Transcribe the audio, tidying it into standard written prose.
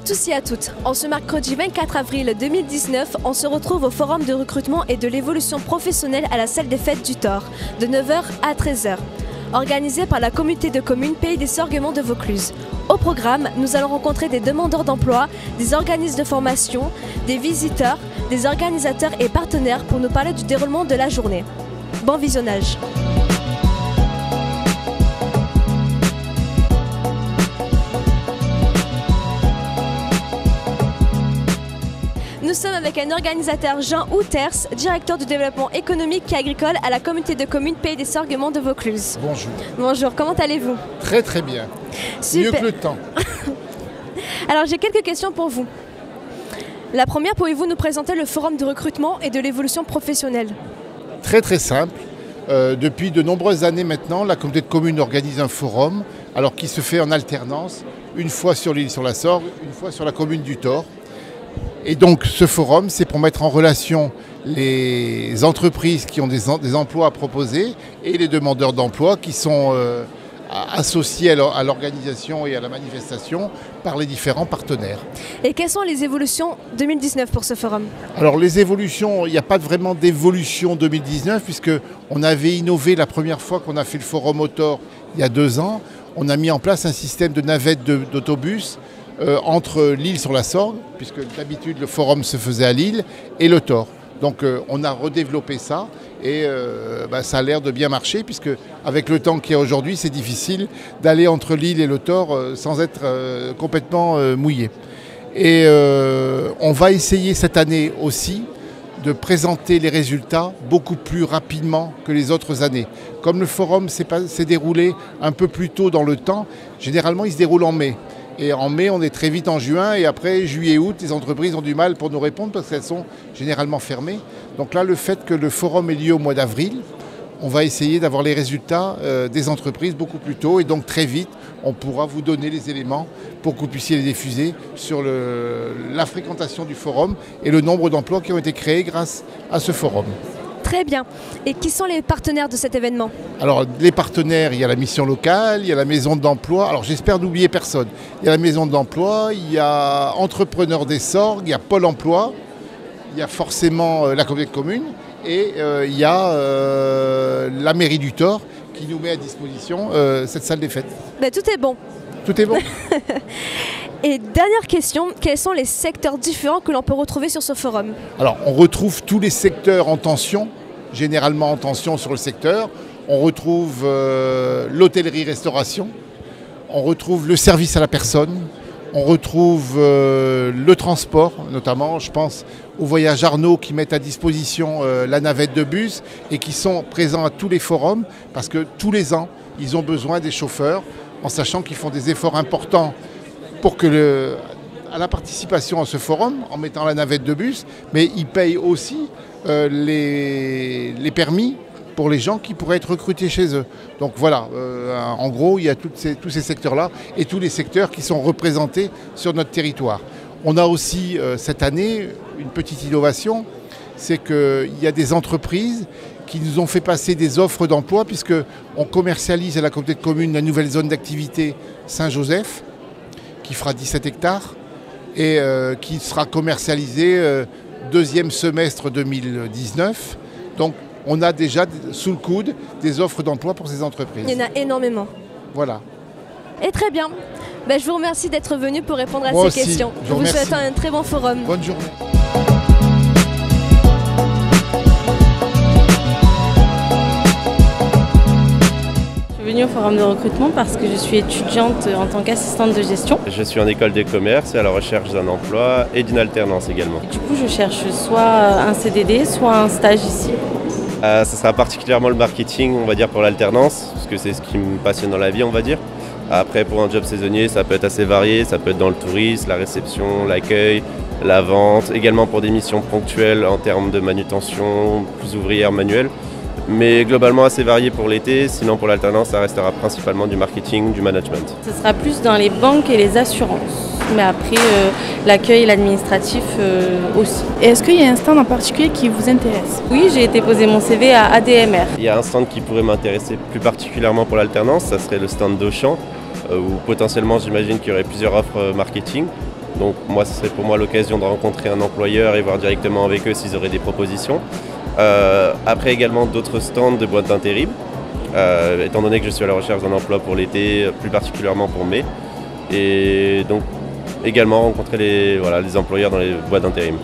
tous et à toutes, en ce mercredi 24 avril 2019, on se retrouve au Forum de recrutement et de l'évolution professionnelle à la salle des fêtes du Thor, de 9 h à 13 h, organisé par la communauté de communes Pays des Sorguements de Vaucluse. Au programme, nous allons rencontrer des demandeurs d'emploi, des organismes de formation, des visiteurs, des organisateurs et partenaires pour nous parler du déroulement de la journée. Bon visionnage! Nous sommes avec un organisateur, Jean Outers, directeur du développement économique et agricole à la communauté de communes Pays des Sorguements de Vaucluse. Bonjour. Bonjour, comment allez-vous? Très très bien. Super. Mieux que le temps. Alors j'ai quelques questions pour vous. La première, pouvez-vous nous présenter le forum de recrutement et de l'évolution professionnelle? Très très simple. Depuis de nombreuses années maintenant, la communauté de communes organise un forum, alors qui se fait en alternance, une fois sur l'île sur la Sorgue, une fois sur la commune du Thor. Et donc ce forum, c'est pour mettre en relation les entreprises qui ont des emplois à proposer et les demandeurs d'emploi qui sont associés à l'organisation et à la manifestation par les différents partenaires. Et quelles sont les évolutions 2019 pour ce forum? Alors les évolutions, il n'y a pas vraiment d'évolution 2019 puisqu'on avait innové la première fois qu'on a fait le forum au Thor il y a 2 ans. On a mis en place un système de navettes d'autobus entre l'île sur la Sorgue, puisque d'habitude le forum se faisait à Lille, et le Thor. Donc on a redéveloppé ça et ça a l'air de bien marcher, puisque avec le temps qu'il y a aujourd'hui, c'est difficile d'aller entre l'île et le Thor sans être complètement mouillé. Et on va essayer cette année aussi de présenter les résultats beaucoup plus rapidement que les autres années. Comme le forum s'est déroulé un peu plus tôt dans le temps, généralement il se déroule en mai. Et en mai, on est très vite en juin, et après juillet-août, les entreprises ont du mal pour nous répondre parce qu'elles sont généralement fermées. Donc là, le fait que le forum ait lieu au mois d'avril, on va essayer d'avoir les résultats des entreprises beaucoup plus tôt, et donc très vite, on pourra vous donner les éléments pour que vous puissiez les diffuser sur la fréquentation du forum et le nombre d'emplois qui ont été créés grâce à ce forum. Très bien. Et qui sont les partenaires de cet événement? Alors les partenaires, il y a la mission locale, il y a la maison d'emploi. Alors j'espère n'oublier personne. Il y a la maison d'emploi, il y a Entrepreneurs des Sorgues, il y a Pôle emploi, il y a forcément la communauté de communes et il y a la mairie du Thor qui nous met à disposition cette salle des fêtes. Ben, tout est bon. Tout est bon. Et dernière question, quels sont les secteurs différents que l'on peut retrouver sur ce forum? Alors, on retrouve tous les secteurs en tension, généralement en tension sur le secteur. On retrouve l'hôtellerie-restauration, on retrouve le service à la personne, on retrouve le transport, notamment, je pense aux Voyages Arnaud qui mettent à disposition la navette de bus et qui sont présents à tous les forums parce que tous les ans, ils ont besoin des chauffeurs, en sachant qu'ils font des efforts importants pour que à la participation à ce forum, en mettant la navette de bus, mais ils payent aussi les permis pour les gens qui pourraient être recrutés chez eux. Donc voilà, en gros, il y a tous ces secteurs-là et tous les secteurs qui sont représentés sur notre territoire. On a aussi cette année une petite innovation, c'est qu'il y a des entreprises qui nous ont fait passer des offres d'emploi puisqu'on commercialise à la communauté de communes la nouvelle zone d'activité Saint-Joseph qui fera 17 hectares et qui sera commercialisée deuxième semestre 2019. Donc on a déjà sous le coude des offres d'emploi pour ces entreprises. Il y en a énormément. Voilà. Et très bien. Ben, je vous remercie d'être venu pour répondre à Moi ces aussi, questions. je vous souhaite un très bon forum. Bonne journée. Je suis venue au forum de recrutement parce que je suis étudiante en tant qu'assistante de gestion. Je suis en école de commerce et à la recherche d'un emploi et d'une alternance également. Et du coup, je cherche soit un CDD, soit un stage ici. Ça sera particulièrement le marketing, on va dire, pour l'alternance, parce que c'est ce qui me passionne dans la vie, on va dire. Après, pour un job saisonnier, ça peut être assez varié, ça peut être dans le tourisme, la réception, l'accueil, la vente, également pour des missions ponctuelles en termes de manutention, plus ouvrière, manuelle. Mais globalement assez varié pour l'été, sinon pour l'alternance, ça restera principalement du marketing, du management. Ce sera plus dans les banques et les assurances. Mais après, l'accueil et l'administratif aussi. Et est-ce qu'il y a un stand en particulier qui vous intéresse? Oui, j'ai été poser mon CV à ADMR. Il y a un stand qui pourrait m'intéresser plus particulièrement pour l'alternance, ça serait le stand d'Auchan, où potentiellement j'imagine qu'il y aurait plusieurs offres marketing. Donc moi, ce serait pour moi l'occasion de rencontrer un employeur et voir directement avec eux s'ils auraient des propositions. Après également d'autres stands de boîtes d'intérim, étant donné que je suis à la recherche d'un emploi pour l'été, plus particulièrement pour mai. Et donc également rencontrer les employeurs dans les boîtes d'intérim.